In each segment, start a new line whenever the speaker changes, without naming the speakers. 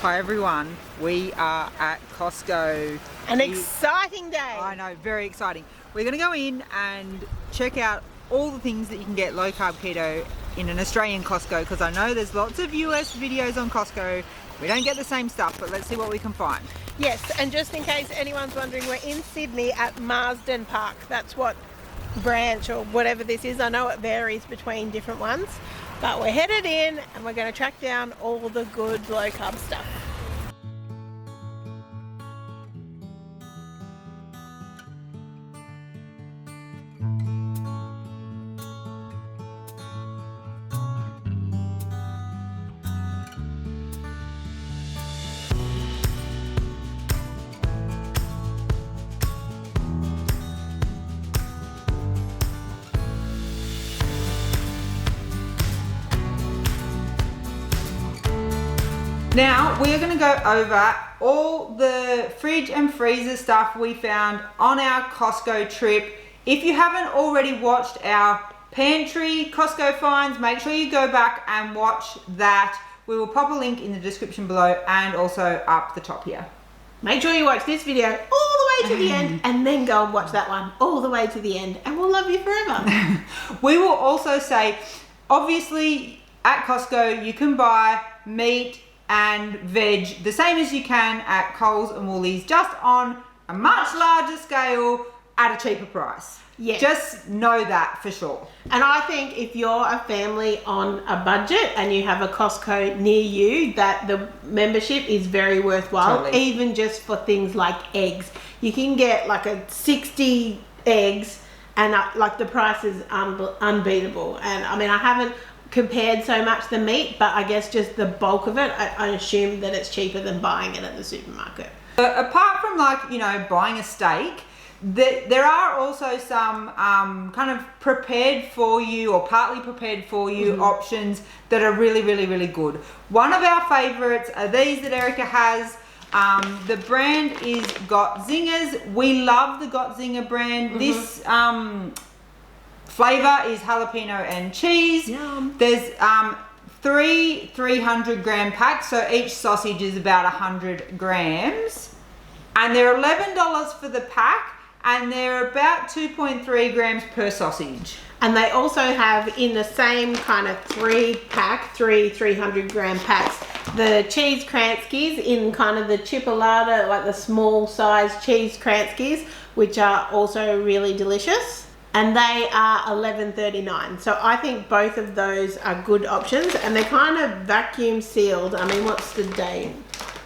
Hi everyone, we are at Costco.
An exciting day.
I know, very exciting. We're going to go in and check out all the things that you can get low carb keto in an Australian Costco, because I know there's lots of US videos on Costco. We don't get the same stuff, but let's see what we can find.
Yes, and just in case anyone's wondering, we're in Sydney at Marsden Park. That's what branch or whatever this is. I know it varies between different ones, but we're headed in and we're going to track down all the good low carb stuff.
Now we're going to go over all the fridge and freezer stuff we found on our Costco trip. If you haven't already watched our pantry Costco finds, make sure you go back and watch that. We will pop a link in the description below and also up the top here.
Make sure you watch this video all the way to the end and then go and watch that one all the way to the end, and we'll love you forever.
We will also say, obviously at Costco you can buy meat and veg the same as you can at Coles and Woolies, just on a much larger scale at a cheaper price.
Yes.
Just know that for sure.
And I think if you're a family on a budget and you have a Costco near you, that the membership is very worthwhile.
Totally.
Even just for things like eggs. You can get like 60 eggs and like the price is unbeatable. And I mean, I haven't compared so much the meat, but I guess just the bulk of it, I assume that it's cheaper than buying it at the supermarket.
But apart from, like, you know, buying a steak, there are also some kind of prepared for you or partly prepared for you options that are really, really, really good. One of our favorites are these that Erica has. The brand is Gotzingers. We love the Gotzinger brand. This flavor is jalapeno and cheese.
Yum.
There's 300 gram packs, so each sausage is about 100 grams. And they're $11 for the pack, and they're about 2.3 grams per sausage.
And they also have in the same kind of 300 gram packs, the cheese Kranskis in kind of the chipolata, like the small size cheese Kranskis, which are also really delicious. And they are $11.39. So I think both of those are good options, and they're kind of vacuum sealed. I mean, what's the date?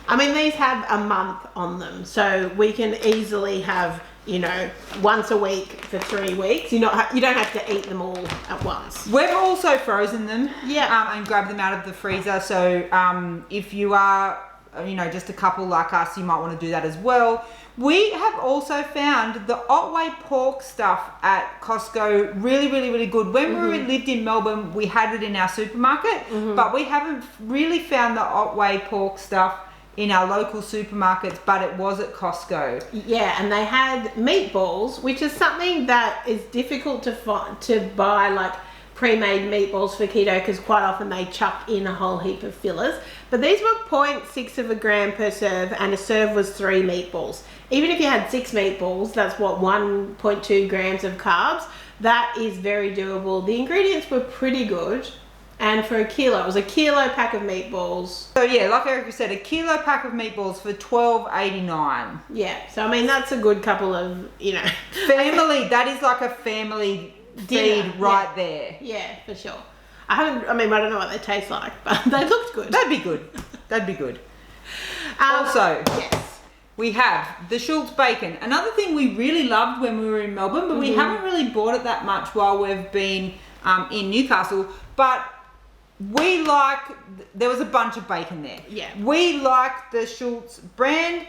I mean, these have a month on them, so we can easily have, you know, once a week for 3 weeks. You don't have to eat them all at once.
We've also frozen them, and grabbed them out of the freezer. So if you are, you know, just a couple like us, you might want to do that as well. We have also found the Otway pork stuff at Costco really, really, really good. When we lived in Melbourne, we had it in our supermarket, but we haven't really found the Otway pork stuff in our local supermarkets, but it was at Costco.
Yeah, and they had meatballs, which is something that is difficult to buy, like pre-made meatballs for keto, because quite often they chuck in a whole heap of fillers. But these were 0.6 of a gram per serve, and a serve was 3 meatballs. Even if you had 6 meatballs, that's what, 1.2 grams of carbs. That is very doable. The ingredients were pretty good. And for a kilo, it was a kilo pack of meatballs.
So yeah, like Erica said, a kilo pack of meatballs for $12.89.
Yeah, so I mean, that's a good couple of, you know.
Family, that is like a family
dinner
feed right there.
Yeah, for sure. I don't know what they taste like, but they looked good.
That'd be good. That'd be good.
Also,
yes, we have the Schultz Bacon. Another thing we really loved when we were in Melbourne, but we haven't really bought it that much while we've been in Newcastle. But there was a bunch of bacon there.
Yeah.
We like the Schultz brand.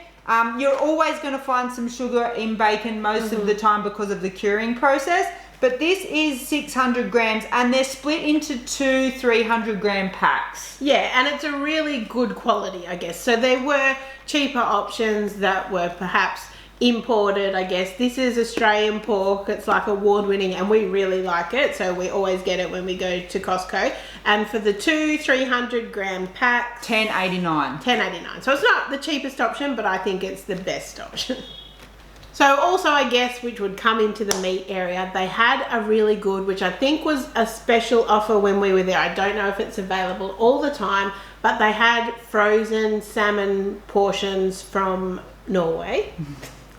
You're always going to find some sugar in bacon most of the time because of the curing process. But this is 600 grams, and they're split into 2 300 gram packs.
Yeah, and it's a really good quality, I guess. So there were cheaper options that were perhaps, imported, I guess. This is Australian pork. It's like award-winning, and we really like it, so we always get it when we go to Costco. And for the 300-gram packs, $10.89. So it's not the cheapest option, but I think it's the best option. So also, I guess, which would come into the meat area, they had a really good, which I think was a special offer when we were there. I don't know if it's available all the time, but they had frozen salmon portions from Norway.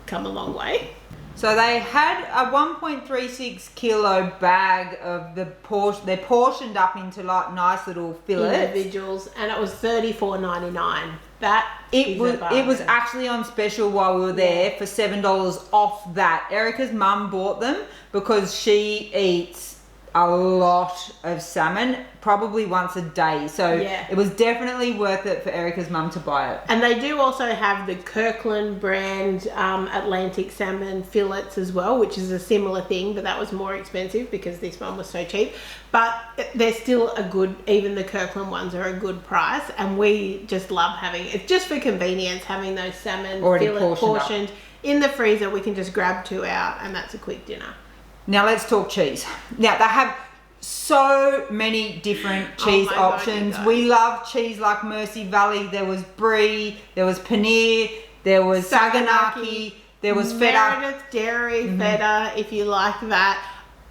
Come a long way.
So they had a 1.36 kilo bag of the portion. They're portioned up into like nice little fillets.
Individuals, and it was $34.99. That
it was actually on special while we were there for $7 off that. Erica's mum bought them because she eats a lot of salmon, probably once a day. So it was definitely worth it for Erica's mum to buy it.
And they do also have the Kirkland brand Atlantic salmon fillets as well, which is a similar thing, but that was more expensive because this one was so cheap. But they're still a good, even the Kirkland ones are a good price, and we just love having it. Just for convenience, having those salmon
already
fillet portioned in the freezer. We can just grab 2 out, and that's a quick dinner.
Now let's talk cheese. Now they have so many different cheese options. We love cheese like Mersey Valley. There was brie, there was paneer, there was saganaki, there was feta.
Meredith dairy feta, if you like that.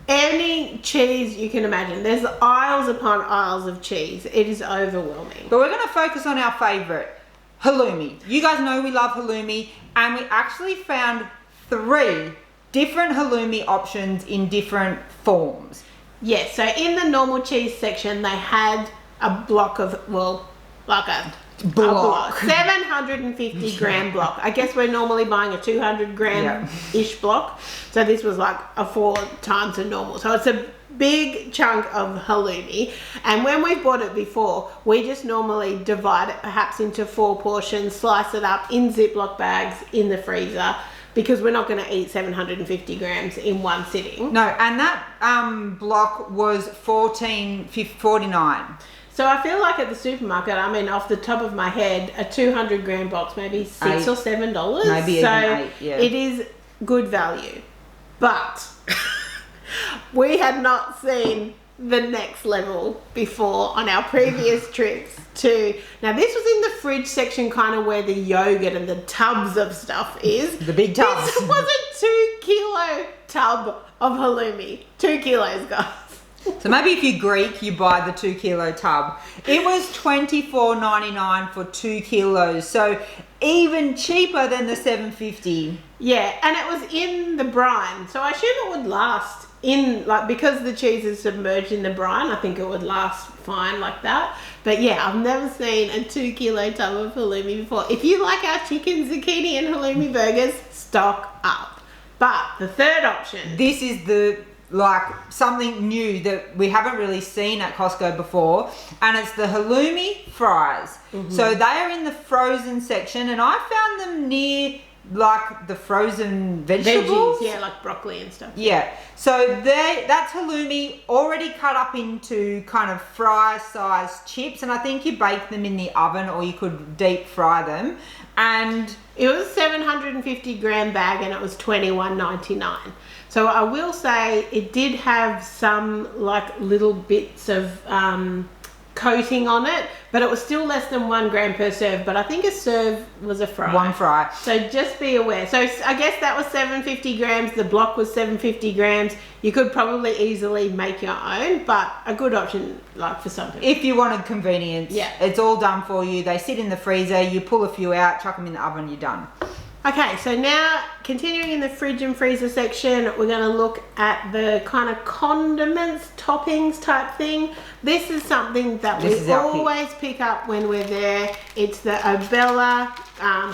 Any cheese you can imagine. There's aisles upon aisles of cheese. It is overwhelming.
But we're going to focus on our favourite, halloumi. You guys know we love halloumi, and we actually found 3 different halloumi options in different forms.
Yes, so in the normal cheese section, they had a block of, like a block. 750 gram block. I guess we're normally buying a 200 gram-ish block. So this was like a 4 times the normal. So it's a big chunk of halloumi. And when we've bought it before, we just normally divide it perhaps into 4 portions, slice it up in Ziploc bags in the freezer, because we're not going to eat 750 grams in one sitting.
No, and that block was $14.49.
So I feel like at the supermarket, I mean, off the top of my head, a 200 gram box, maybe $6 or $7.
Maybe even $8, yeah.
It is good value. But we had not seen the next level before on our previous trips to, now this was in the fridge section, kind of where the yogurt and the tubs of stuff is.
The big tubs.
This was a 2 kilo tub of halloumi. 2 kilos, guys.
So maybe if you're Greek, you buy the 2 kilo tub. It was $24.99 for 2 kilos. So even cheaper than the $7.50.
Yeah, and it was in the brine. So I assume it would last in, like, because the cheese is submerged in the brine, I think it would last fine like that. But yeah, I've never seen a 2 kilo tub of halloumi before. If you like our chicken, zucchini and halloumi burgers, stock up. But the third option.
This is something new that we haven't really seen at Costco before, and it's the halloumi fries. So they are in the frozen section, and I found them near like the frozen vegetables.
Veggies, yeah, like broccoli and stuff.
Yeah, so that's halloumi already cut up into kind of fry-sized chips, and I think you bake them in the oven or you could deep fry them. And
it was a 750 gram bag, and it was $21.99. So I will say it did have some like little bits of coating on it, but it was still less than 1 gram per serve. But I think a serve was a fry.
1 fry.
So just be aware. So I guess that was 750 grams. The block was 750 grams. You could probably easily make your own, but a good option like for some people.
If you wanted convenience, it's all done for you. They sit in the freezer. You pull a few out, chuck them in the oven, you're done.
Okay, so now continuing in the fridge and freezer section, we're going to look at the kind of condiments, toppings type thing. This is something that we always pick up when we're there. It's the Obela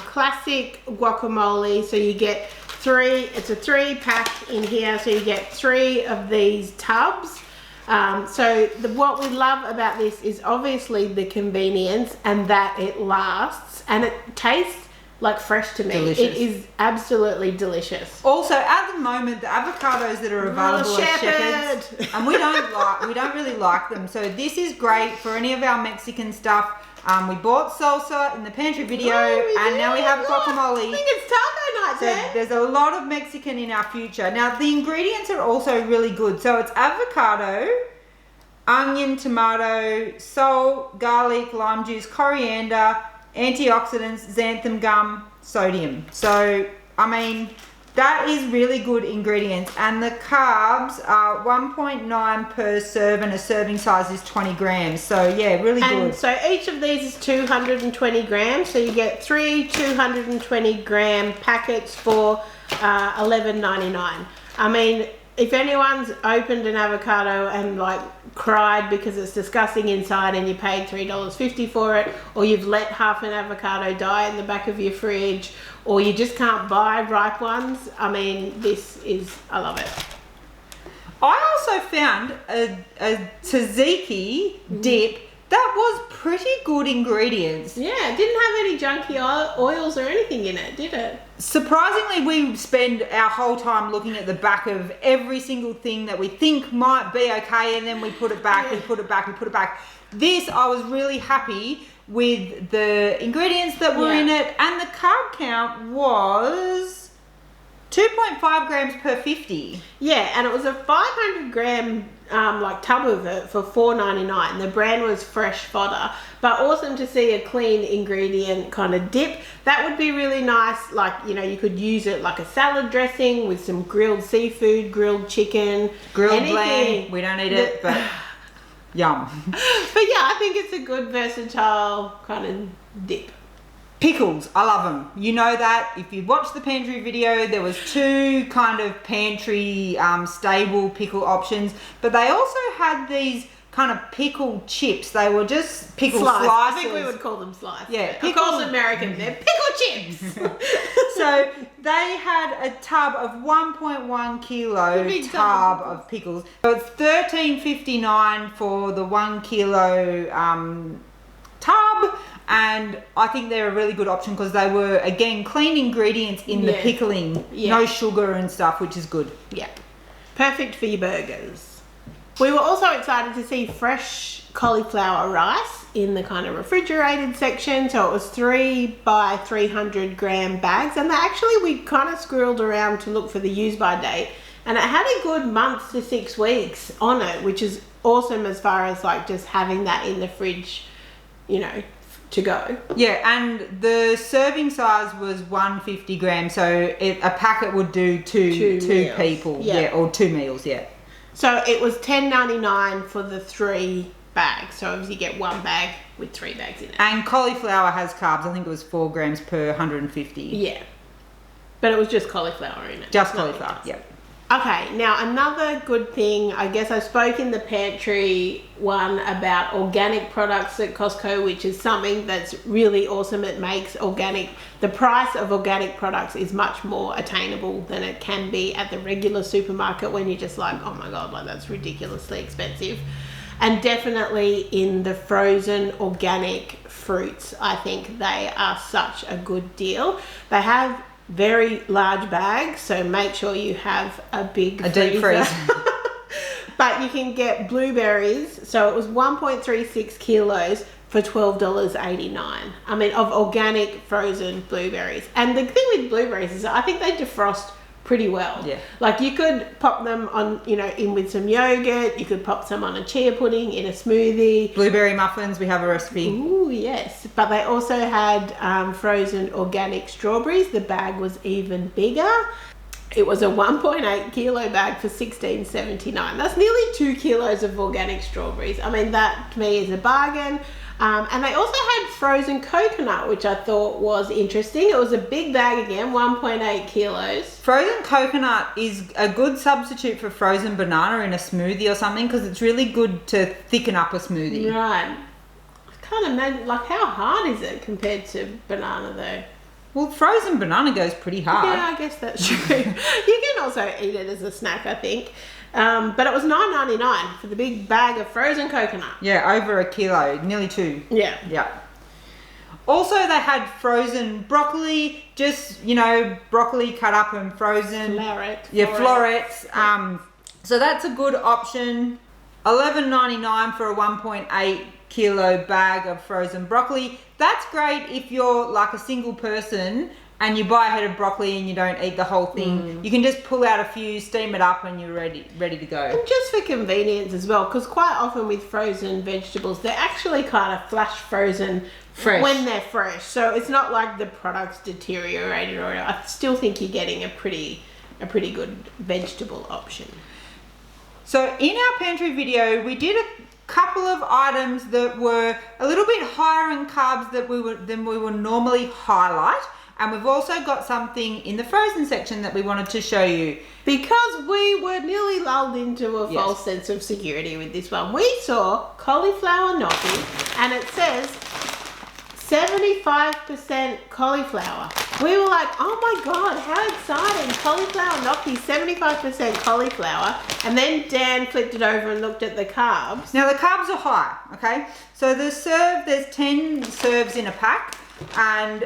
classic guacamole. So you get 3, it's a 3-pack in here. So you get 3 of these tubs. What we love about this is obviously the convenience and that it lasts and it tastes like fresh to me.
Delicious.
It is absolutely delicious.
Also, at the moment, the avocados that are available are Shepherds, and we don't really like them. So this is great for any of our Mexican stuff. We bought salsa in the pantry video, and now we have guacamole.
I think it's taco night,
so there's a lot of Mexican in our future. Now, the ingredients are also really good. So it's avocado, onion, tomato, salt, garlic, lime juice, coriander, antioxidants, xanthan gum, sodium. So, I mean, that is really good ingredients, and the carbs are 1.9 per serve, and a serving size is 20 grams. So yeah, really good.
And so each of these is 220 grams. So you get 3 220 gram packets for $11.99. I mean, if anyone's opened an avocado and like cried because it's disgusting inside and you paid $3.50 for it, or you've let half an avocado die in the back of your fridge, or you just can't buy ripe ones, I mean, I love it.
I also found a tzatziki dip that was pretty good ingredients.
Yeah, it didn't have any junky oils or anything in it, did it?
Surprisingly, we spend our whole time looking at the back of every single thing that we think might be okay, and then we put it back, we put it back, we put it back. This, I was really happy with the ingredients that were in it, and the carb count was 2.5 grams per 50.
Yeah, and it was a 500 gram like tub of it for $4.99. The brand was Fresh Fodder, but awesome to see a clean ingredient kind of dip. That would be really nice. Like, you know, you could use it like a salad dressing with some grilled seafood, grilled chicken,
grilled lamb. We don't eat it, but yum.
But yeah, I think it's a good versatile kind of dip.
Pickles, I love them. You know that. If you watched the pantry video, there was 2 kind of pantry stable pickle options, but they also had these kind of pickle chips. They were just pickle slices.
I think we would call them slices.
Yeah,
of course, American. They're pickle chips.
So they had a tub of 1.1 kilo tub of pickles. So it's $13.59 for the 1 kilo tub. And I think they're a really good option because they were, again, clean ingredients in the pickling. Yeah. No sugar and stuff, which is good.
Yeah. Perfect for your burgers. We were also excited to see fresh cauliflower rice in the kind of refrigerated section. So it was 3 by 300 gram bags. And we kind of squirreled around to look for the use by date. And it had a good month to 6 weeks on it, which is awesome as far as like just having that in the fridge, you know, to go. Yeah,
and the serving size was 150 grams, so a packet would do two people, or 2 meals,
So it was $10.99 for the 3 bags. So obviously you get 1 bag with 3 bags in it.
And cauliflower has carbs. I think it was 4 grams per 150.
Yeah, but it was just cauliflower in it.
Just cauliflower, yeah.
Okay, now another good thing, I guess I spoke in the pantry one about organic products at Costco, which is something that's really awesome. It makes the price of organic products is much more attainable than it can be at the regular supermarket when you're just like, oh my God, like that's ridiculously expensive. And definitely in the frozen organic fruits, I think they are such a good deal. They have very large bags, so make sure you have a deep freezer. But you can get blueberries, so it was 1.36 kilos for $12.89. I mean, of organic frozen blueberries. And the thing with blueberries is I think they defrost pretty well.
Yeah.
Like you could pop them on, you know, in with some yogurt. You could pop some on a chia pudding, in a smoothie.
Blueberry muffins, we have a recipe.
Ooh, yes. But they also had frozen organic strawberries. The bag was even bigger. It was a 1.8 kilo bag for $16.79. That's nearly 2 kilos of organic strawberries. I mean, that to me is a bargain. And they also had frozen coconut, which I thought was interesting. It was a big bag again, 1.8 kilos.
Frozen coconut is a good substitute for frozen banana in a smoothie or something because it's really good to thicken up a smoothie.
Right. I can't imagine, like, how hard is it compared to banana though?
Well, frozen banana goes pretty hard.
Yeah, I guess that's true. You can also eat it as a snack, I think. But it was $9.99 for the big bag of frozen coconut.
Yeah, over 1 kilo, nearly 2.
Yeah.
Yeah. Also, they had frozen broccoli, just, you know, broccoli cut up and frozen.
Florets.
Yeah, florets. So that's a good option. $11.99 for a 1.8 kilo bag of frozen broccoli. That's great if you're like a single person and you buy a head of broccoli and you don't eat the whole thing. You can just pull out a few, steam it up, and you're ready to go.
And just for convenience as well, because quite often with frozen vegetables, they're actually kind of flash frozen
Fresh.
when they're fresh. So it's not like the product's deteriorated, or I still think you're getting a pretty good vegetable option.
So in our pantry video, we did a couple of items that were a little bit higher in carbs than we would normally highlight. And we've also got something in the frozen section that we wanted to show you.
Because we were nearly lulled into a false sense of security with this one. We saw cauliflower gnocchi, and it says 75% cauliflower. We were like, oh my God, how exciting. Cauliflower gnocchi, 75% cauliflower. And then Dan flipped it over and looked at the carbs.
Now the carbs are high, okay? So there's 10 serves in a pack, and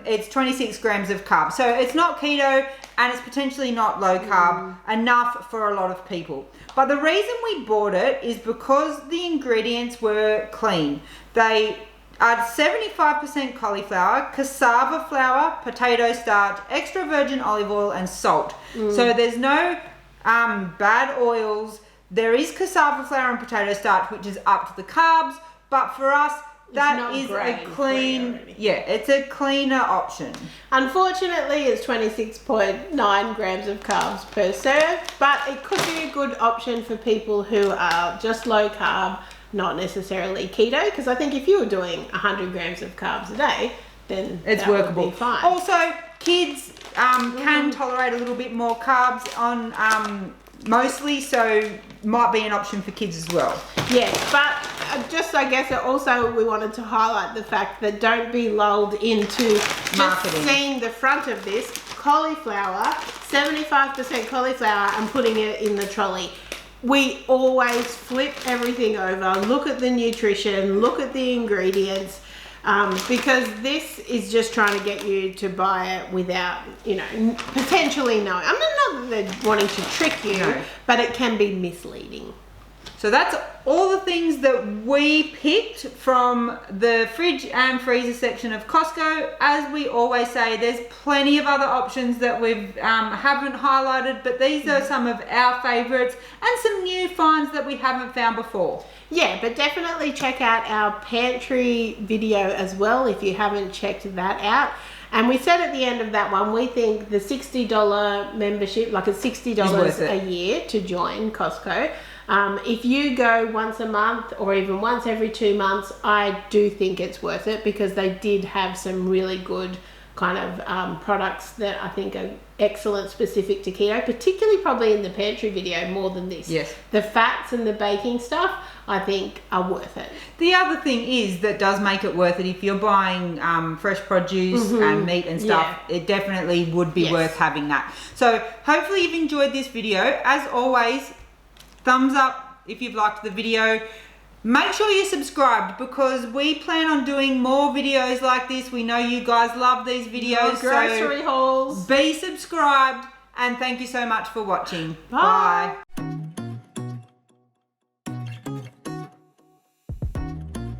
it's 26 grams of carbs. So it's not keto, and it's potentially not low carb enough for a lot of people. But the reason we bought it is because the ingredients were clean. They are 75% cauliflower, cassava flour, potato starch, extra virgin olive oil, and salt. So there's no bad oils. There is cassava flour and potato starch, which is up to the carbs, but for us, that is a clean, it's a cleaner option.
Unfortunately, it's 26.9 grams of carbs per serve, but it could be a good option for people who are just low carb, not necessarily keto, because I think if you were doing 100 grams of carbs a day, then
it's workable.
Would be fine.
Also, kids can tolerate a little bit more carbs on mostly, so might be an option for kids as well.
Yes, but I guess also we wanted to highlight the fact that don't be lulled into
marketing.
Just seeing the front of this cauliflower, 75% cauliflower, and putting it in the trolley. We always flip everything over, look at the nutrition, look at the ingredients, because this is just trying to get you to buy it without, potentially knowing. I mean, not that they're wanting to trick you, but it can be misleading.
So that's all the things that we picked from the fridge and freezer section of Costco. As we always say, there's plenty of other options that we haven't highlighted, but these are some of our favorites and some new finds that we haven't found before.
Yeah, but definitely check out our pantry video as well if you haven't checked that out. And we said at the end of that one, we think the $60 membership, like it's $60 a year to join Costco. If you go once a month or even once every 2 months, I do think it's worth it, because they did have some really good kind of products that I think are excellent specific to keto, particularly probably in the pantry video more than this.
Yes.
The fats and the baking stuff, I think, are worth it.
The other thing is that does make it worth it if you're buying fresh produce and meat and stuff. It definitely would be worth having that. So hopefully you've enjoyed this video. As always, thumbs up if you've liked the video. Make sure you're subscribed, because we plan on doing more videos like this. We know you guys love these videos.
Grocery hauls.
Be subscribed, and thank you so much for watching.
Bye.